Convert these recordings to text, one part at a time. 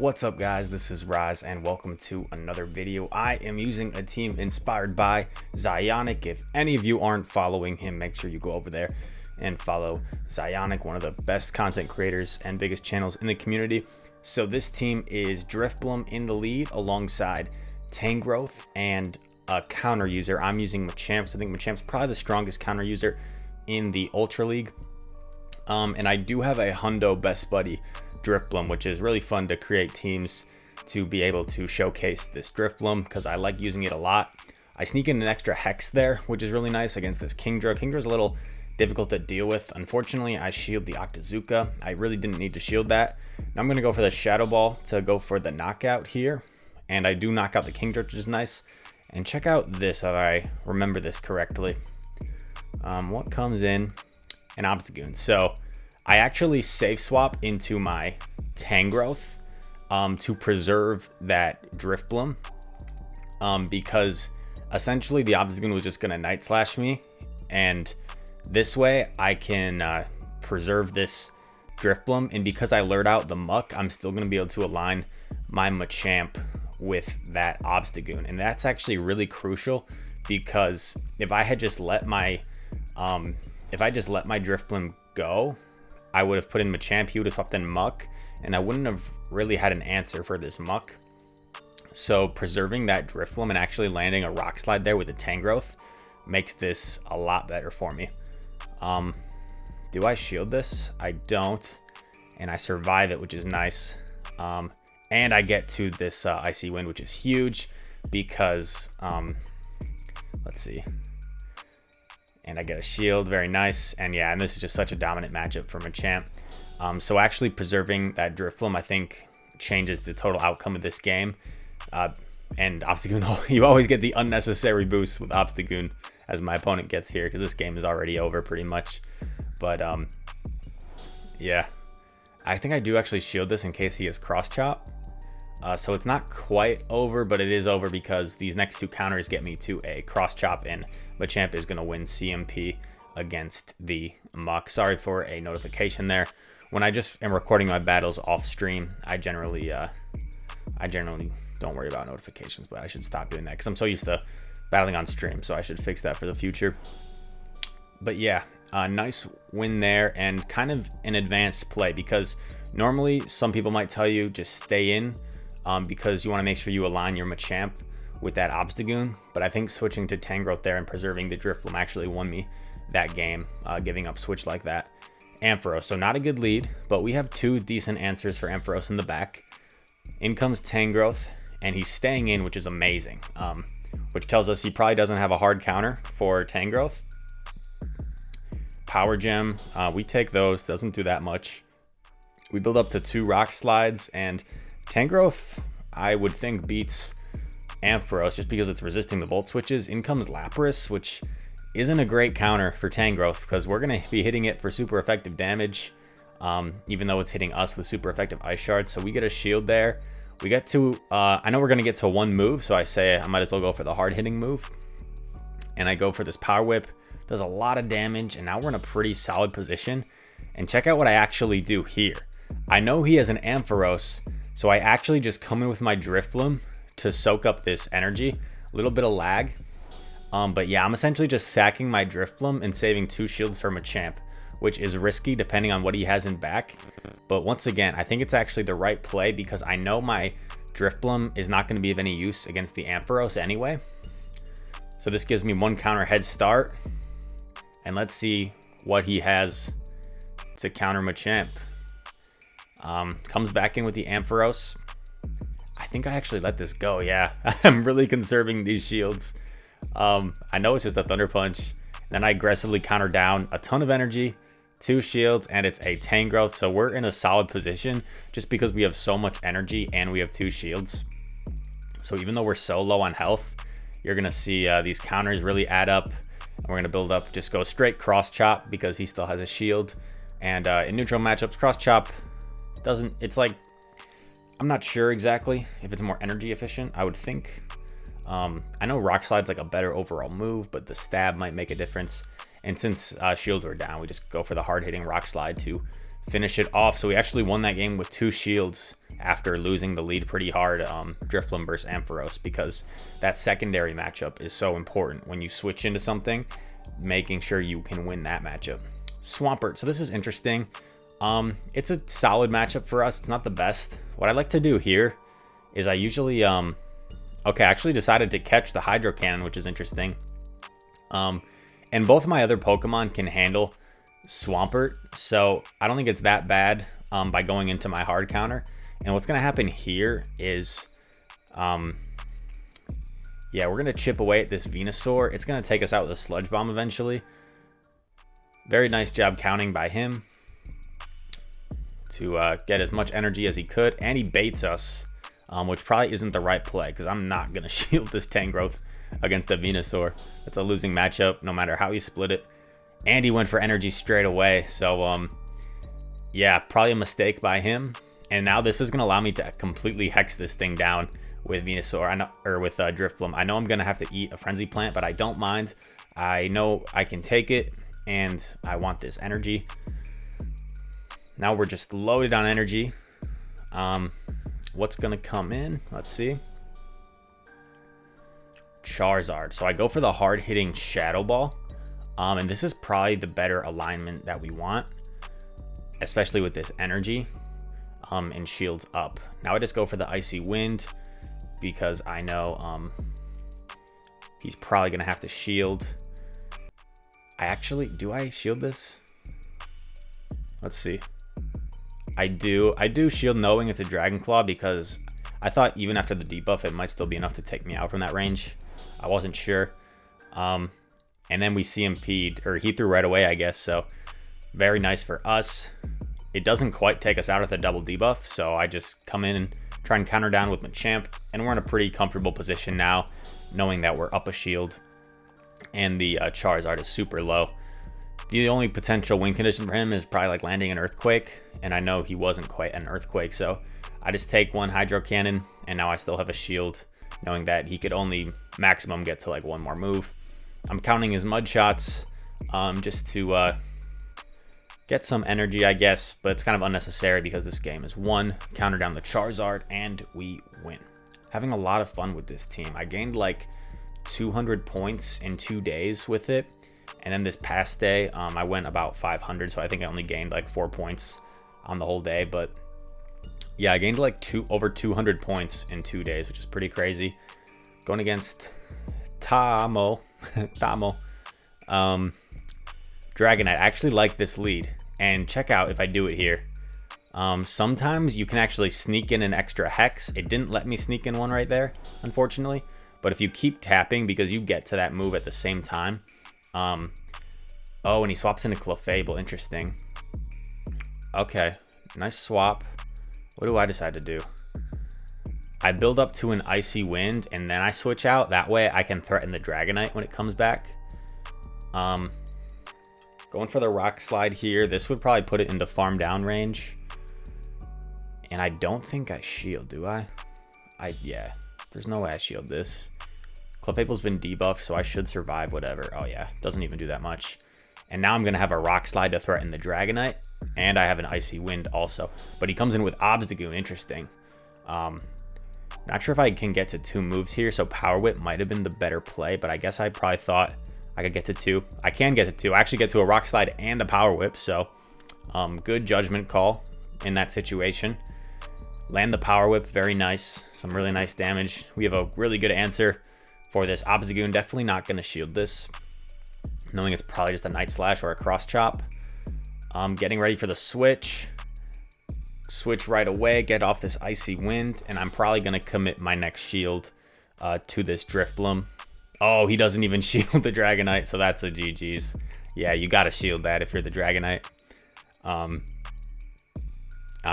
What's up guys, this is Raz and welcome to another video. I am using a team inspired by Zyonik. If any of you aren't following him, make sure you go over there and follow Zyonik, one of the best content creators and biggest channels in the community. So this team is Drifblim in the lead alongside Tangrowth and a counter user. I'm using Machamp. I think Machamp's probably the strongest counter user in the Ultra League. And I do have a Hundo best buddy Drifblim, which is really fun to create teams to be able to showcase this Drifblim because I like using it a lot. I sneak in an extra Hex there, which is really nice against this Kingdra. Kingdra's a little difficult to deal with. Unfortunately, I shield the Octazooka. I really didn't need to shield that. Now I'm going to go for the Shadow Ball to go for the knockout here. And I do knock out the Kingdra, which is nice. And check out this, if I remember this correctly. What comes in? An Obstagoon. So I actually safe swap into my Tangrowth to preserve that Drifblim because essentially the Obstagoon was just going to Night Slash me, and this way I can preserve this Drifblim, and because I lured out the Muck, I'm still going to be able to align my Machamp with that Obstagoon, and that's actually really crucial because if I had just let my Drifblim go, I would have put in Machamp, he would have swapped in Muck, and I wouldn't have really had an answer for this Muck. So preserving that Drifblim and actually landing a Rock Slide there with a Tangrowth makes this a lot better for me. Do I shield this? I don't, and I survive it, which is nice. And I get to this Icy Wind, which is huge because, let's see. And I get a shield, very nice. And yeah, and this is just such a dominant matchup for Machamp. So actually preserving that Drifblim, I think, changes the total outcome of this game. And Obstagoon, you always get the unnecessary boost with Obstagoon as my opponent gets here, because this game is already over pretty much. But yeah, I think I do actually shield this in case he has Cross Chop. So it's not quite over, but it is over because these next two counters get me to a Cross Chop, and Machamp is going to win CMP against the Muck. Sorry for a notification there. When I just am recording my battles off stream, I generally don't worry about notifications, but I should stop doing that because I'm so used to battling on stream, so I should fix that for the future. But yeah, nice win there and kind of an advanced play because normally some people might tell you just stay in because you want to make sure you align your Machamp with that Obstagoon, but I think switching to Tangrowth there and preserving the Drifblim actually won me that game, giving up switch like that. Ampharos, so not a good lead, but we have two decent answers for Ampharos in the back. In comes Tangrowth, and he's staying in, which is amazing, which tells us he probably doesn't have a hard counter for Tangrowth. Power Gem, we take those, doesn't do that much. We build up to 2 Rock Slides, and Tangrowth, I would think, beats Ampharos just because it's resisting the Volt Switches. In comes Lapras, which isn't a great counter for Tangrowth because we're going to be hitting it for super effective damage, even though it's hitting us with super effective Ice Shards. So we get a shield there. We get to, I know we're going to get to 1 move, so I say I might as well go for the hard-hitting move. And I go for this Power Whip. Does a lot of damage, and now we're in a pretty solid position. And check out what I actually do here. I know he has an Ampharos, so I actually just come in with my Drifblim to soak up this energy. A little bit of lag. But yeah, I'm essentially just sacking my Drifblim and saving 2 shields for Machamp, which is risky depending on what he has in back. But once again, I think it's actually the right play because I know my Drifblim is not going to be of any use against the Ampharos anyway. So this gives me 1 counter head start. And let's see what he has to counter Machamp. Comes back in with the Ampharos. I think I actually let this go. Yeah, I'm really conserving these shields. I know it's just a Thunder Punch. Then I aggressively counter down a ton of energy, 2 shields, and it's a Tangrowth. So we're in a solid position just because we have so much energy and we have 2 shields. So even though we're so low on health, you're going to see these counters really add up. And we're going to build up, just go straight Cross Chop because he still has a shield. And in neutral matchups, Cross Chop doesn't, it's like, I'm not sure exactly if it's more energy efficient. I would think. I know Rock Slide's like a better overall move, but the stab might make a difference. And since shields are down, we just go for the hard-hitting Rock Slide to finish it off. So we actually won that game with 2 shields after losing the lead pretty hard, Drifblim versus Ampharos, because that secondary matchup is so important when you switch into something, making sure you can win that matchup. Swampert, so this is interesting. It's a solid matchup for us. It's not the best. What I like to do here is I usually, okay, I actually decided to catch the Hydro Cannon, which is interesting. And both of my other Pokemon can handle Swampert, so I don't think it's that bad by going into my hard counter. And what's going to happen here is, yeah, we're going to chip away at this Venusaur. It's going to take us out with a Sludge Bomb eventually. Very nice job counting by him to get as much energy as he could. And he baits us, which probably isn't the right play, because I'm not going to shield this Tangrowth against a Venusaur. It's a losing matchup no matter how you split it. And he went for energy straight away. So, yeah, probably a mistake by him. And now this is going to allow me to completely hex this thing down with Venusaur, I know, or with Drifblim. I know I'm going to have to eat a Frenzy Plant, but I don't mind. I know I can take it, and I want this energy. Now we're just loaded on energy. What's going to come in? Let's see. Charizard. So I go for the hard-hitting Shadow Ball. And this is probably the better alignment that we want, especially with this energy. And shields up. Now I just go for the Icy Wind because I know he's probably gonna have to shield. Do I shield this? Let's see. I do shield knowing it's a Dragon Claw, because I thought even after the debuff it might still be enough to take me out from that range. I wasn't sure. And then we CMP'd, or he threw right away, I guess, so very nice for us. It doesn't quite take us out with a double debuff, so I just come in and try and counter down with Machamp, and we're in a pretty comfortable position now, knowing that we're up a shield, and the Charizard is super low. The only potential win condition for him is probably like landing an Earthquake, and I know he wasn't quite an Earthquake, so I just take one Hydro Cannon, and now I still have a shield, knowing that he could only maximum get to like one more move. I'm counting his Mud Shots just to get some energy, I guess, but it's kind of unnecessary because this game is won. Counter down the Charizard, and we win. Having a lot of fun with this team. I gained like 200 points in 2 days with it, and then this past day, I went about 500, so I think I only gained like 4 points on the whole day, but yeah, I gained like over 200 points in 2 days, which is pretty crazy. Going against Dragonite. I actually like this lead, and check out if I do it here. Sometimes you can actually sneak in an extra hex. It didn't let me sneak in one right there, unfortunately, but if you keep tapping, because you get to that move at the same time. Oh, and he swaps into Clefable. Interesting. Okay, nice swap. What do I decide to do? I build up to an Icy Wind, and then I switch out. That way I can threaten the Dragonite when it comes back. Going for the Rock Slide here. This would probably put it into farm down range. And I don't think I shield, do I? Yeah, there's no way I shield this. Clefable's been debuffed, so I should survive whatever. Oh yeah, doesn't even do that much. And now I'm going to have a Rock Slide to threaten the Dragonite. And I have an Icy Wind also. But he comes in with Obstagoon. Interesting. Not sure if I can get to 2 moves here, so Power Whip might have been the better play, but I guess I probably thought I could get to 2. I can get to 2. I actually get to a Rock Slide and a Power Whip, so good judgment call in that situation. Land the Power Whip, very nice. Some really nice damage. We have a really good answer for this Obstagoon. Definitely not going to shield this, knowing it's probably just a Night Slash or a Cross Chop. Getting ready for the switch. Switch right away, get off this Icy Wind, and I'm probably going to commit my next shield to this Drifblim. Oh, he doesn't even shield the Dragonite, so that's a GG's. Yeah, you got to shield that if you're the Dragonite. I'm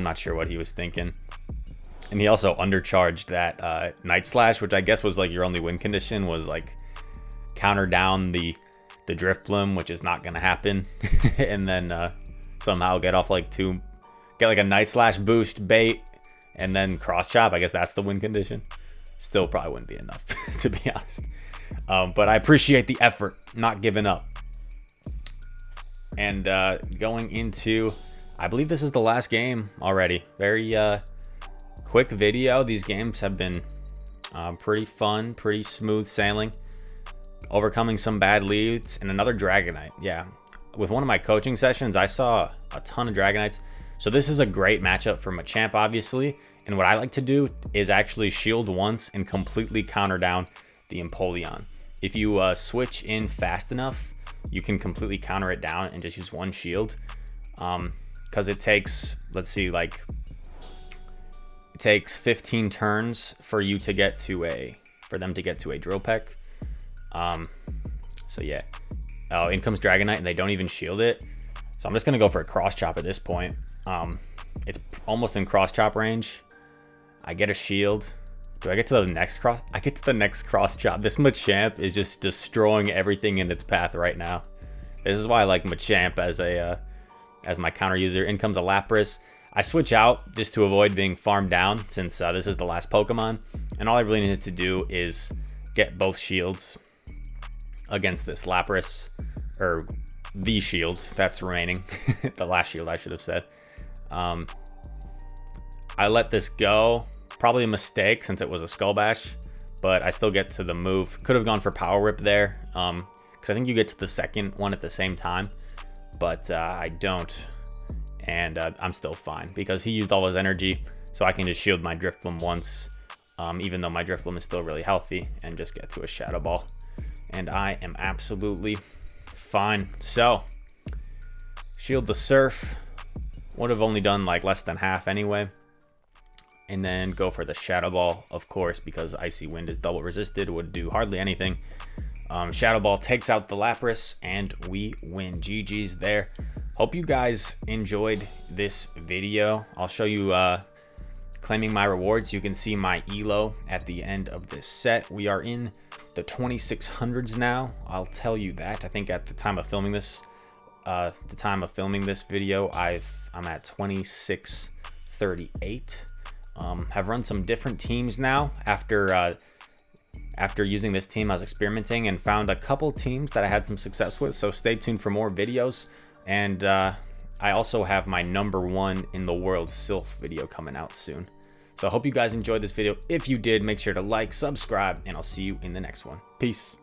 not sure what he was thinking. And he also undercharged that Night Slash, which I guess was like your only win condition, was like counter down the Drifblim, which is not going to happen. And then somehow get off like get like a Night Slash boost bait and then cross chop. I guess that's the win condition. Still probably wouldn't be enough, to be honest. But I appreciate the effort, not giving up. And going into I believe this is the last game already. Very quick video. These games have been pretty fun, pretty smooth sailing. Overcoming some bad leads and another Dragonite. Yeah, with one of my coaching sessions, I saw a ton of Dragonites. So this is a great matchup for Machamp, obviously. And what I like to do is actually shield once and completely counter down the Empoleon. If you switch in fast enough, you can completely counter it down and just use one shield. Because it takes, let's see, like, it takes 15 turns for you to get to for them to get to a Drill Peck. So yeah. Oh, in comes Dragonite and they don't even shield it. So I'm just gonna go for a cross chop at this point. It's almost in cross chop range. I get a shield. Do I get to the next cross? I get to the next cross chop. This Machamp is just destroying everything in its path right now. This is why I like Machamp as my counter user. In comes a Lapras. I switch out just to avoid being farmed down since this is the last Pokemon. And all I really needed to do is get both shields against this Lapras, or the shield that's remaining. The last shield, I should have said. I let this go. Probably a mistake since it was a Skull Bash, but I still get to the move. Could have gone for Power Whip there, because I think you get to the second one at the same time, but I don't, and I'm still fine because he used all his energy, so I can just shield my Drifloon once, even though my Drifloon is still really healthy, and just get to a Shadow Ball, and I am absolutely fine. So, shield the Surf. Would have only done like less than half anyway. And then go for the Shadow Ball, of course, because Icy Wind is double resisted, would do hardly anything. Shadow Ball takes out the Lapras, and we win. GG's there. Hope you guys enjoyed this video. I'll show you claiming my rewards. You can see my ELO at the end of this set. We are in the 2600s now. I'll tell you that. I think at the time of filming this, video, I'm at 2638. Have run some different teams now after using this team. I was experimenting and found a couple teams that I had some success with, so stay tuned for more videos. And I also have my #1 in the world Sylph video coming out soon. So I hope you guys enjoyed this video. If you did, make sure to like, subscribe, and I'll see you in the next one. Peace.